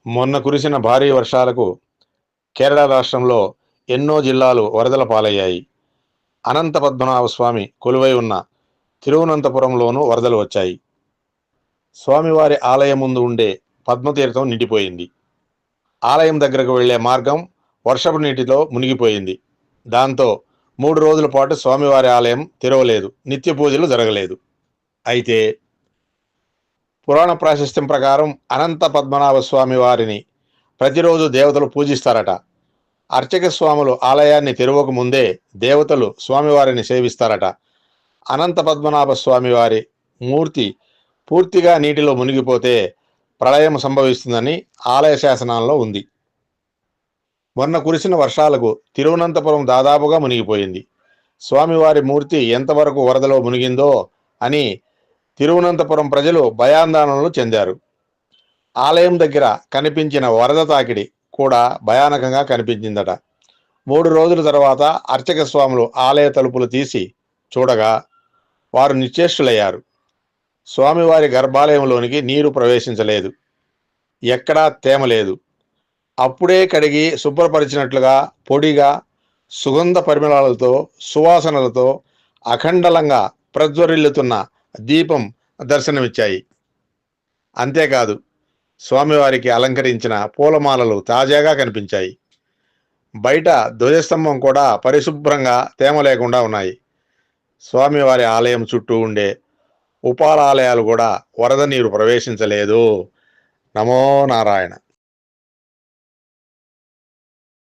మొన్న కురిసిన భారీ వర్షాలకు కేరళ రాష్ట్రంలో ఎన్నో జిల్లాలు వరదల పాలయ్యాయి. అనంత పద్మనాభ స్వామి కొలువై ఉన్న తిరువనంతపురంలోనూ వరదలు వచ్చాయి. స్వామివారి ఆలయం ముందు ఉండే పద్మతీర్థం నిండిపోయింది. ఆలయం దగ్గరకు వెళ్లే మార్గం వర్షపు నీటితో మునిగిపోయింది. దాంతో 3 రోజుల పాటు స్వామివారి ఆలయం తెరవలేదు, నిత్య పూజలు జరగలేదు. అయితే పురాణ ప్రాశస్త్యం ప్రకారం అనంత పద్మనాభ స్వామి వారిని ప్రతిరోజు దేవతలు పూజిస్తారట. అర్చక స్వాములు ఆలయాన్ని తెరవక ముందే దేవతలు స్వామివారిని సేవిస్తారట. అనంత పద్మనాభ స్వామివారి మూర్తి పూర్తిగా నీటిలో మునిగిపోతే ప్రళయం సంభవిస్తుందని ఆలయ శాసనాల్లో ఉంది. మొన్న కురిసిన వర్షాలకు తిరువనంతపురం దాదాపుగా మునిగిపోయింది. స్వామివారి మూర్తి ఎంతవరకు వరదలో మునిగిందో అని తిరువనంతపురం ప్రజలు భయాందోళనలు చెందారు. ఆలయం దగ్గర కనిపించిన వరద తాకిడి కూడా భయానకంగా కనిపించిందట. 3 రోజుల తర్వాత అర్చక స్వాములు ఆలయ తలుపులు తీసి చూడగా వారు నిశ్చేష్టులయ్యారు. స్వామివారి గర్భాలయంలోనికి నీరు ప్రవేశించలేదు, ఎక్కడా తేమ లేదు. అప్పుడే కడిగి శుభ్రపరిచినట్లుగా పొడిగా సుగంధ పరిమళాలతో సువాసనలతో అఖండలంగా ప్రజ్వరిల్లుతున్న దీపం దర్శనమిచ్చాయి. అంతేకాదు, స్వామివారికి అలంకరించిన పూలమాలలు తాజాగా కనిపించాయి. బయట ధ్వజస్తంభం కూడా పరిశుభ్రంగా తేమ లేకుండా ఉన్నాయి. స్వామివారి ఆలయం చుట్టూ ఉండే ఉపాలాలయాలు కూడా వరద నీరు ప్రవేశించలేదు. నమో నారాయణ.